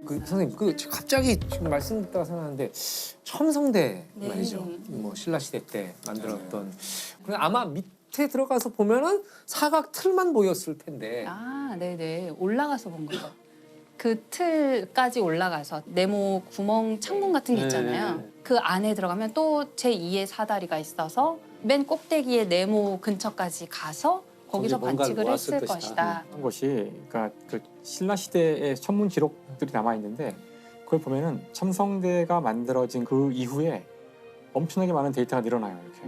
선생님, 갑자기 지금 말씀 듣다가 생각나는데 첨성대 네. 말이죠. 뭐 신라 시대 때 만들었던. 그래 아마 밑에 들어가서 보면은 사각 틀만 보였을 텐데. 아, 네네. 올라가서 본 거죠. 그 틀까지 올라가서 네모 구멍 창문 같은 게 있잖아요. 그 안에 들어가면 또 제2의 사다리가 있어서 맨 꼭대기에 네모 근처까지 가서 거기서 관측을 했을 것이다. 한 것이 그러니까 그 신라 시대의 천문 기록들이 남아 있는데 그걸 보면은 첨성대가 만들어진 그 이후에 엄청나게 많은 데이터가 늘어나요. 이렇게.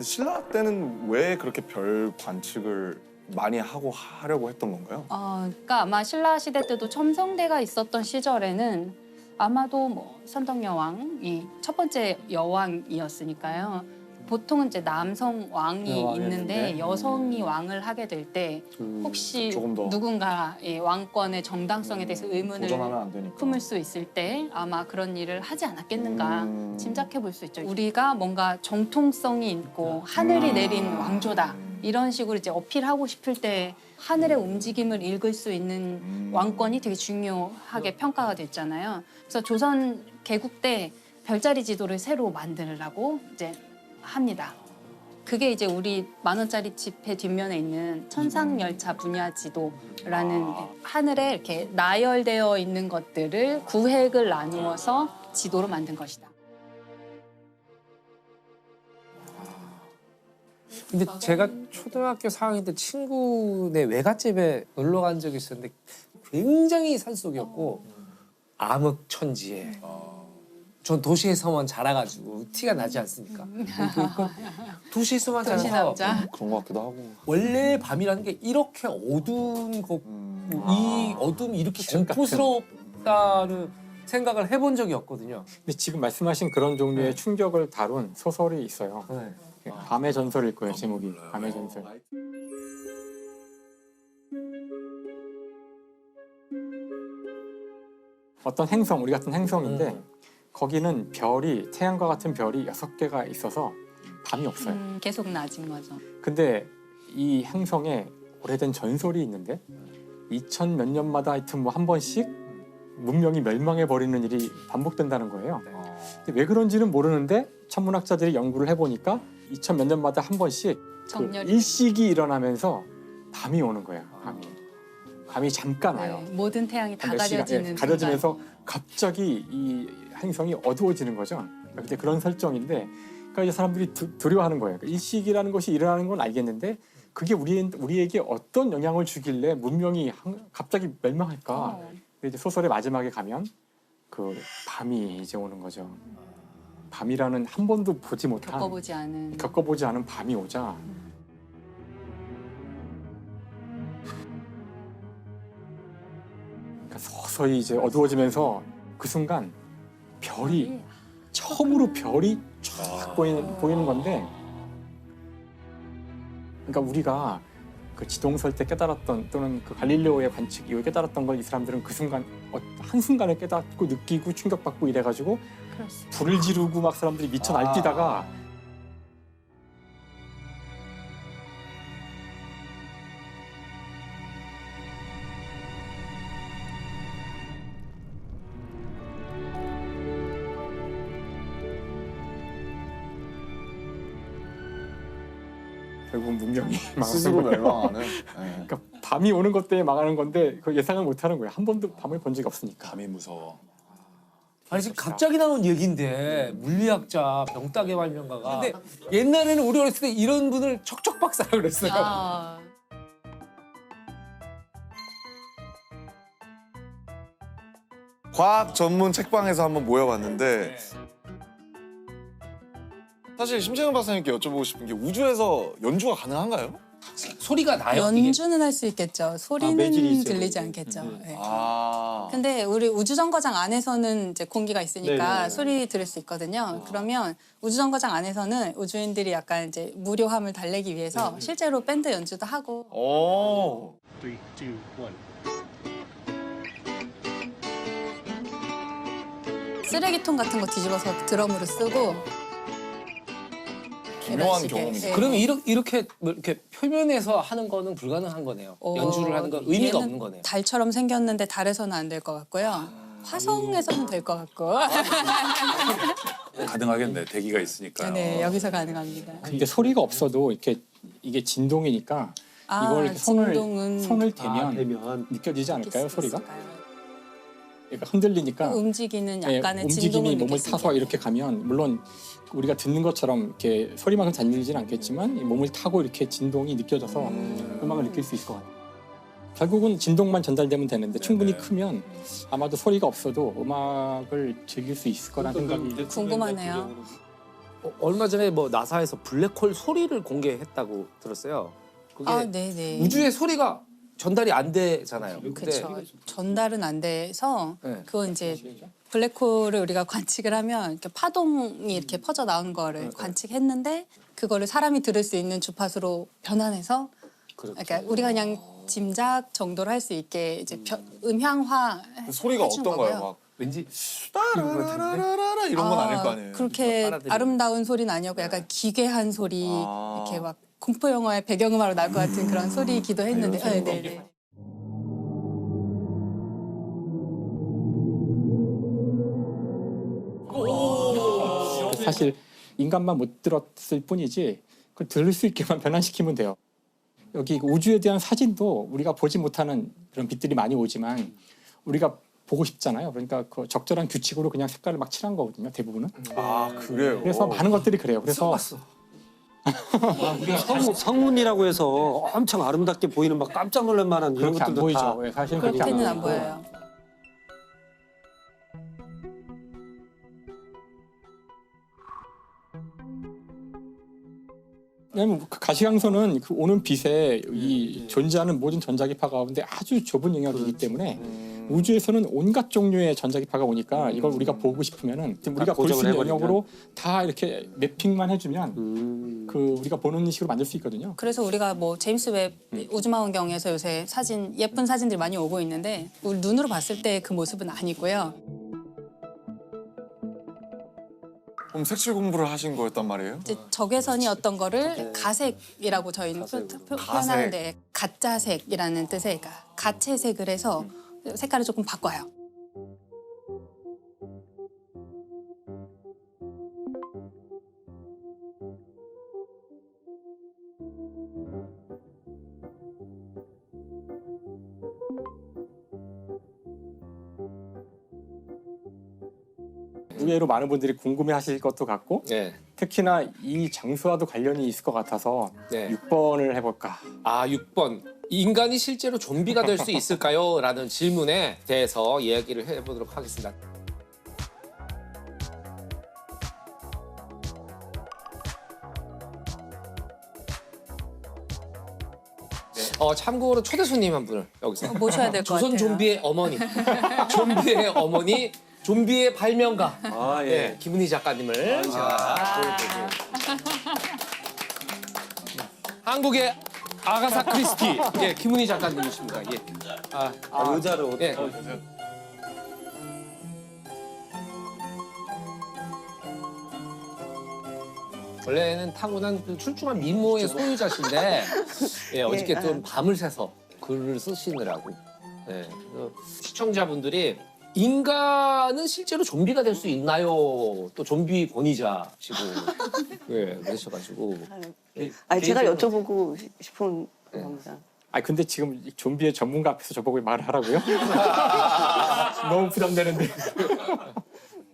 신라 때는 왜 그렇게 별 관측을 많이 하려고 했던 건가요? 그러니까 아마 신라 시대 때도 첨성대가 있었던 시절에는 아마도 뭐 선덕여왕이 첫 번째 여왕이었으니까요. 보통은 이제 남성 왕이 있는데 여성이 왕을 하게 될 때 혹시 조금 더 누군가의 왕권의 정당성에 대해서 의문을 도전하면 안 되니까. 품을 수 있을 때 아마 그런 일을 하지 않았겠는가 짐작해 볼 수 있죠. 우리가 뭔가 정통성이 있고 하늘이 내린 왕조다. 이런 식으로 이제 어필하고 싶을 때 하늘의 움직임을 읽을 수 있는 왕권이 되게 중요하게 평가가 됐잖아요. 그래서 조선 개국 때 별자리 지도를 새로 만들라고 이제 합니다. 그게 이제 우리 10,000원짜리 지폐 뒷면에 있는 천상열차 분야 지도라는 하늘에 이렇게 나열되어 있는 것들을 구획을 나누어서 지도로 만든 것이다. 근데 제가 초등학교 4학년 때 친구네 외갓집에 놀러 간 적이 있었는데 굉장히 산속이었고 암흑천지에 전 도시에서만 자라가지고 티가 나지 않습니까? 도시에서만 도시 자라서 남자. 그런 것 같기도 하고. 원래 밤이라는 게 이렇게 어두운 이 어둠이 이렇게 공포스럽다는 생각을 해본 적이 없거든요. 근데 지금 말씀하신 그런 종류의 충격을 다룬 소설이 있어요. 밤의 전설일 거예요, 제목이. 밤의 전설. 어떤 행성, 우리 같은 행성인데 거기는 별이, 태양과 같은 별이 6개가 있어서 밤이 없어요. 계속 낮은 거죠. 근데 이 행성에 오래된 전설이 있는데 2000 몇 년마다 하여튼 뭐 한 번씩 문명이 멸망해 버리는 일이 반복된다는 거예요. 근데 왜 그런지는 모르는데 천문학자들이 연구를 해보니까 2000 몇 년마다 한 번씩 그 정렬이. 일식이 일어나면서 밤이 오는 거예요. 밤이 잠깐 와요. 네, 모든 태양이 다 몇 시간, 가려지는 가려지면서 갑자기 이 행성이 어두워지는 거죠. 그때 그런 설정인데, 그러니까 이제 사람들이 두려워하는 거예요. 그러니까 일식이라는 것이 일어나는 건 알겠는데 그게 우리에게 어떤 영향을 주길래 문명이 갑자기 멸망할까? 근데 이제 소설의 마지막에 가면 그 밤이 이제 오는 거죠. 밤이라는 한 번도 보지 못한, 겪어보지 않은 밤이 오자. 그러니까 서서히 이제 어두워지면서 그 순간 별이 처음으로 별이 쫙 보이는 건데, 그러니까 우리가 그 지동설 때 깨달았던 또는 그 갈릴레오의 관측 이후에 깨달았던 걸 이 사람들은 그 순간 한 순간에 깨닫고 느끼고 충격받고 이래가지고 불을 지르고 막 사람들이 미쳐 날뛰다가 결국 문명이 스스로 망하는 거예요. 멸망하는. 네. 그러니까 밤이 오는 것 때문에 망하는 건데 그걸 예상을 못하는 거예요. 한 번도 밤을 본 적이 없으니까. 밤이 무서워. 아니 지금 갑자기 나온 얘기인데 물리학자 병따개 발명가가 근데 옛날에는 우리 어렸을 때 이런 분을 척척 박사라 그랬어요. 과학 전문 책방에서 한번 모여봤는데 사실 심재현 박사님께 여쭤보고 싶은 게 우주에서 연주가 가능한가요? 소리가 나요. 연주는 할 수 있겠죠. 소리는 매질이 있어요. 들리지 않겠죠. 네. 아. 근데 우리 우주정거장 안에서는 이제 공기가 있으니까 네네. 소리 들을 수 있거든요. 그러면 우주정거장 안에서는 우주인들이 약간 이제 무료함을 달래기 위해서 실제로 밴드 연주도 하고. 오. 3, 2, 1. 쓰레기통 같은 거 뒤집어서 드럼으로 쓰고 중요한 계란식에, 경험이죠. 예. 그러면 이렇게 뭐 이렇게 표면에서 하는 거는 불가능한 거네요. 연주를 하는 건 의미가 얘는 없는 거네요. 달처럼 생겼는데 달에서는 안 될 것 같고요. 화성에서는 될 것 같고. 가능하겠네. 대기가 있으니까요. 네, 여기서 가능합니다. 근데 소리가 없어도 이렇게 이게 진동이니까 이걸 손을 대면 느껴지지 않을까요? 소리가? 그러니까 흔들리니까 움직이는 예, 약간의 움직임이 진동을 몸을 느낄 수 타서 있게. 이렇게 가면 물론 우리가 듣는 것처럼 이렇게 소리만큼 잘 들리진 않겠지만 이 몸을 타고 이렇게 진동이 느껴져서 음악을 느낄 수 있을 것 같아요. 결국은 진동만 전달되면 되는데 충분히 크면 아마도 소리가 없어도 음악을 즐길 수 있을 거라는 생각이 궁금하네요. 얼마 전에 뭐 나사에서 블랙홀 소리를 공개했다고 들었어요. 그게 아, 네네. 우주의 소리가 전달이 안 되잖아요. 그렇죠. 전달은 안 돼서 네. 그건 이제 블랙홀을 우리가 관측을 하면 이렇게 파동이 이렇게 퍼져 나오는 거를 관측했는데 그거를 사람이 들을 수 있는 주파수로 변환해서 그러니까 우리가 그냥 짐작 정도로 할 수 있게 이제 음향화 그 소리가 해준 어떤가요? 거고요. 막 왠지 따라라라라 이런 건 아닐 거 아니에요. 그렇게 빨아들이고. 아름다운 소리는 아니었고 약간 기괴한 소리 아. 이렇게 막 공포 영화의 배경음악으로 나올 것 같은 그런 소리이기도 했는데 네. 사실 인간만 못 들었을 뿐이지 그걸 들을 수 있게만 변환시키면 돼요. 여기 우주에 대한 사진도 우리가 보지 못하는 그런 빛들이 많이 오지만 우리가 보고 싶잖아요. 그러니까 그 적절한 규칙으로 그냥 색깔을 막 칠한 거거든요. 대부분은. 아 그래요. 그래서 많은 것들이 그래요. 그래서 성문이라고 해서 엄청 아름답게 보이는 막 깜짝 놀랄 만한 이런 그렇게 안 것들도 다 보이죠. 예, 사실은 그렇게 그렇게는 안 보이고. 보여요. 왜냐면 그 가시광선은 그 오는 빛에 이 존재하는 모든 전자기파 가운데 아주 좁은 영역이기 때문에 우주에서는 온갖 종류의 전자기파가 오니까 이걸 우리가 보고 싶으면은 우리가 볼 수 고정을 있는 해버리면. 영역으로 다 이렇게 매핑만 해주면 그 우리가 보는 식으로 만들 수 있거든요. 그래서 우리가 뭐 제임스 웹 우주망원경에서 요새 사진 예쁜 사진들이 많이 오고 있는데 우리 눈으로 봤을 때 그 모습은 아니고요. 그럼 색칠 공부를 하신 거였단 말이에요? 이제 적외선이었던 거를 가색이라고 저희는 표현하는데 가짜색이라는 뜻의 그러니까 가채색을 해서 색깔을 조금 바꿔요. 의외로 많은 분들이 궁금해하실 것도 같고 네. 특히나 이 장수와도 관련이 있을 것 같아서 네. 6번을 해볼까. 아, 6번. 인간이 실제로 좀비가 될 수 있을까요? 라는 질문에 대해서 이야기를 해보도록 하겠습니다. 참고로 초대 손님 한 분을 여기서 모셔야 될 것 같아요. 조선 좀비의 어머니, 좀비의 어머니, 좀비의 발명가, 아, 예. 네, 김은희 작가님을 제가 보여드리고 한국의 아가사 크리스티, 예, 김은희 작가님이십니다. 예. 의자로 예. 원래는 타고난 그 출중한 미모의 소유자신데 예, 어저께 좀 밤을 새서 글을 쓰시느라고 예, 그래서 시청자분들이 인간은 실제로 좀비가 될 수 있나요? 또 좀비 권위자시고 예, 그러셔가지고 아니 제가 여쭤보고 싶은 겁니다. 아 근데 지금 좀비의 전문가 앞에서 저보고 말을 하라고요? 너무 부담되는데.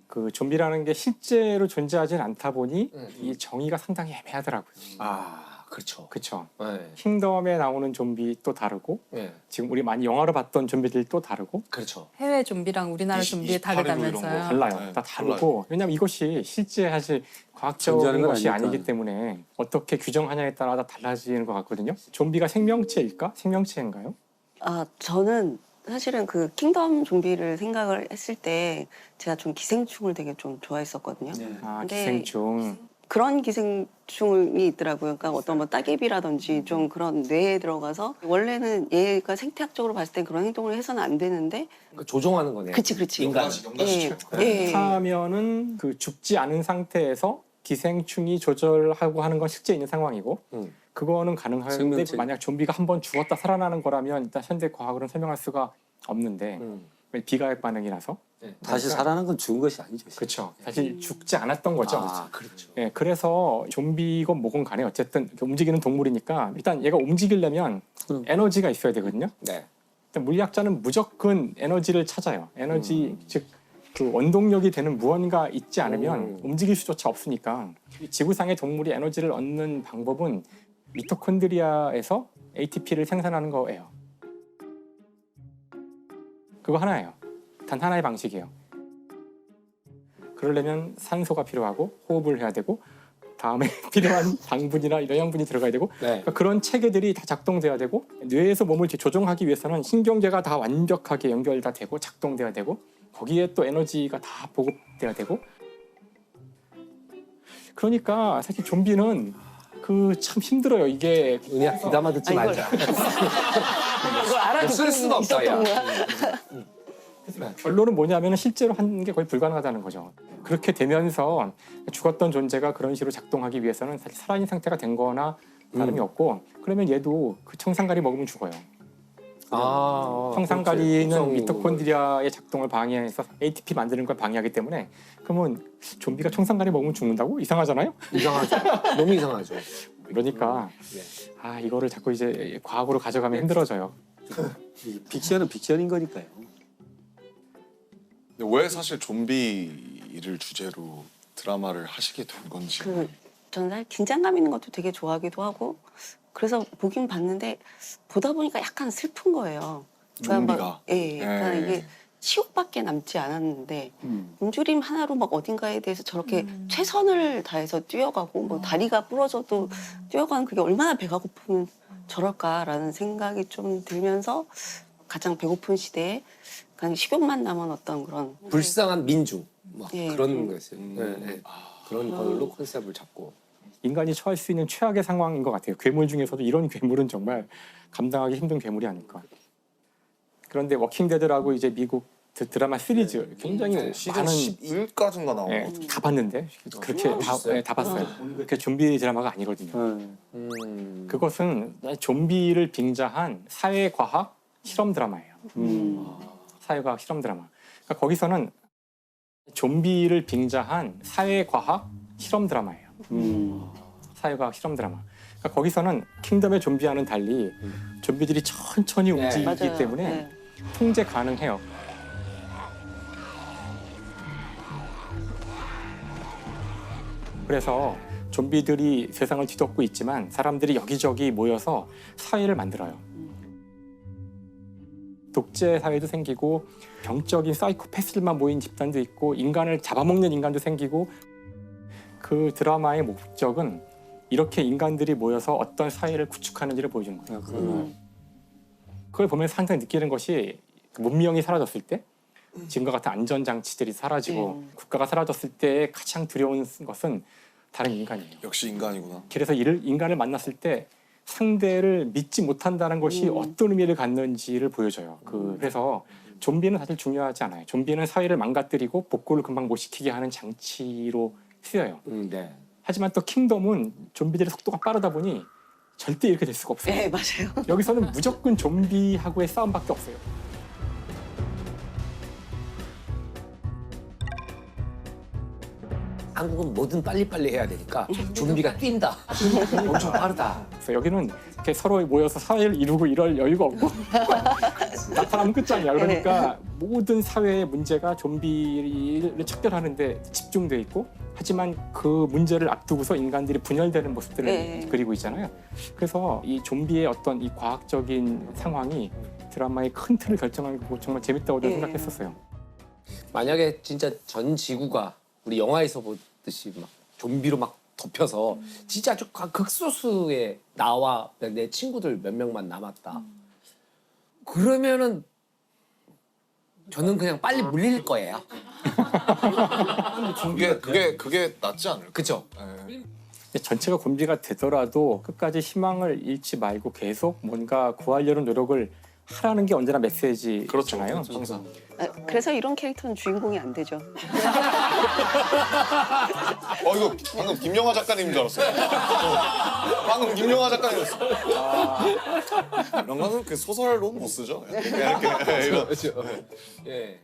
그 좀비라는 게 실제로 존재하진 않다 보니 이 정의가 상당히 애매하더라고요. 아 그렇죠. 그렇죠. 네, 킹덤에 나오는 좀비 또 다르고 네, 지금 우리 많이 영화로 봤던 좀비들 또 다르고 그렇죠. 해외 좀비랑 우리나라 좀비 28이고 이런 다르다면서요. 거. 달라요. 네, 다 다르고 왜냐하면 이것이 실제 사실 과학적인 존재하는 건 것이 아니니까. 아니기 때문에 어떻게 규정하냐에 따라 다 달라지는 것 같거든요. 좀비가 생명체일까? 생명체인가요? 아 저는 사실은 그 킹덤 좀비를 생각을 했을 때 제가 좀 기생충을 되게 좀 좋아했었거든요. 아 근데 기생충. 그런 기생충이 있더라고요. 그러니까 어떤 뭐 따개비라든지 좀 그런 뇌에 들어가서 원래는 얘가 생태학적으로 봤을 때 그런 행동을 해서는 안 되는데 그러니까 조종하는 거네요. 그치. 인간. 예. 하면은 그 죽지 않은 상태에서 기생충이 조절하고 하는 건 실제 있는 상황이고 그거는 가능한데 생명체. 만약 좀비가 한 번 죽었다 살아나는 거라면 일단 현대 과학으로는 설명할 수가 없는데 비가역 반응이라서 다시 살아난 건 죽은 것이 아니죠. 그렇죠. 사실 죽지 않았던 거죠. 아, 그렇죠. 예, 그래서 좀비건 뭐건 간에 어쨌든 이렇게 움직이는 동물이니까 일단 얘가 움직이려면 에너지가 있어야 되거든요. 네. 일단 물리학자는 무조건 에너지를 찾아요. 에너지 즉 그 원동력이 되는 무언가 있지 않으면 움직일 수조차 없으니까 이 지구상의 동물이 에너지를 얻는 방법은 미토콘드리아에서 ATP를 생산하는 거예요. 그거 하나예요. 단 하나의 방식이에요. 그러려면 산소가 필요하고 호흡을 해야 되고 다음에 필요한 당분이나 영양분이 들어가야 되고 네. 그러니까 그런 체계들이 다 작동돼야 되고 뇌에서 몸을 조종하기 위해서는 신경계가 다 완벽하게 연결 다 되고 작동돼야 되고 거기에 또 에너지가 다 보급돼야 되고 그러니까 사실 좀비는 그 참 힘들어요. 이게 은희야 귀담아 듣지 말자. 이걸 알아듣고 쓸 수가 없다, 야. 있었던 거야? 결론은 뭐냐면 실제로 하는 게 거의 불가능하다는 거죠. 그렇게 되면서 죽었던 존재가 그런 식으로 작동하기 위해서는 사실 살아있는 상태가 된 거나 다름이 없고 그러면 얘도 그 청산가리 먹으면 죽어요. 청산가리는 그렇지. 미토콘드리아의 작동을 방해해서 ATP 만드는 걸 방해하기 때문에 그러면 좀비가 청산가리 먹으면 죽는다고? 이상하잖아요? 이상하죠. 너무 이상하죠. 그러니까 아 이거를 자꾸 이제 과학으로 가져가면 힘들어져요. 빅션은 빅션인 거니까요. 근데 왜 사실 좀비를 주제로 드라마를 하시게 된 건지. 저는 사실 긴장감 있는 것도 되게 좋아하기도 하고 그래서 보긴 봤는데 보다 보니까 약간 슬픈 거예요. 좀비가. 예, 그러니까 예. 이게 치욕밖에 남지 않았는데 굶주림 하나로 막 어딘가에 대해서 저렇게 최선을 다해서 뛰어가고 뭐 다리가 부러져도 뛰어가는 그게 얼마나 배가 고프면 저럴까라는 생각이 좀 들면서 가장 배고픈 시대에 그냥 식욕만 남은 어떤 그런 불쌍한 민중 막 예, 그런 거였어요. 네, 네. 그런 걸로 컨셉을 잡고. 인간이 처할 수 있는 최악의 상황인 것 같아요. 괴물 중에서도 이런 괴물은 정말 감당하기 힘든 괴물이 아닐까. 그런데 워킹데드라고 이제 미국 드라마 시리즈 굉장히 시즌 많은 11까지인가 나온 예, 것 같아요. 다 봤는데 그렇게 다 봤어요. 그렇게 좀비 드라마가 아니거든요. 그것은 좀비를 빙자한 사회과학 실험 드라마예요. 사회과학 실험 드라마. 그러니까 거기서는 좀비를 빙자한 사회과학 실험 드라마예요. 사회과학 실험 드라마. 그러니까 거기서는 킹덤의 좀비와는 달리 좀비들이 천천히 움직이기 맞아요. 때문에 네. 통제 가능해요. 그래서 좀비들이 세상을 뒤덮고 있지만 사람들이 여기저기 모여서 사회를 만들어요. 독재 사회도 생기고 병적인 사이코패스들만 모인 집단도 있고 인간을 잡아먹는 인간도 생기고 그 드라마의 목적은 이렇게 인간들이 모여서 어떤 사회를 구축하는지를 보여주는 거예요. 그걸 보면서 항상 느끼는 것이 문명이 사라졌을 때 지금과 같은 안전장치들이 사라지고 국가가 사라졌을 때 가장 두려운 것은 다른 인간이에요. 역시 인간이구나. 그래서 인간을 만났을 때 상대를 믿지 못한다는 것이 어떤 의미를 갖는지를 보여줘요. 그래서 좀비는 사실 중요하지 않아요. 좀비는 사회를 망가뜨리고 복구를 금방 못 시키게 하는 장치로 쓰여요. 네. 하지만 또 킹덤은 좀비들의 속도가 빠르다 보니 절대 이렇게 될 수가 없어요. 네, 맞아요. 여기서는 무조건 좀비하고의 싸움밖에 없어요. 한국은 뭐든 빨리빨리 해야 되니까 좀비가 뛴다. 엄청 빠르다. 그래서 여기는 이렇게 서로 모여서 사회를 이루고 이럴 여유가 없고 나타나면 끝장이야. 그러니까 모든 사회의 문제가 좀비를 척결하는데 집중돼 있고 하지만 그 문제를 앞두고서 인간들이 분열되는 모습들을 네. 그리고 있잖아요. 그래서 이 좀비의 어떤 이 과학적인 상황이 드라마의 큰 틀을 결정하고 정말 재밌다고 저는 네. 생각했었어요. 만약에 진짜 전 지구가 우리 영화에서 보듯이 막 좀비로 막 덮여서 진짜 아주 극소수의 나와 내 친구들 몇 명만 남았다. 그러면은 저는 그냥 빨리 물릴 거예요. 그게 낫지 않을까? 그죠? 예. 전체가 좀비가 되더라도 끝까지 희망을 잃지 말고 계속 뭔가 구하려는 노력을 하라는 게 언제나 메시지잖아요. 그렇죠. 항상. 그래서 이런 캐릭터는 주인공이 안 되죠. 이거 방금 김영하 작가님인 줄 알았어요. 방금 김영하 작가님이었어. 이런 거는 그 소설로 못 쓰죠. 그냥 이렇게 이런. 예.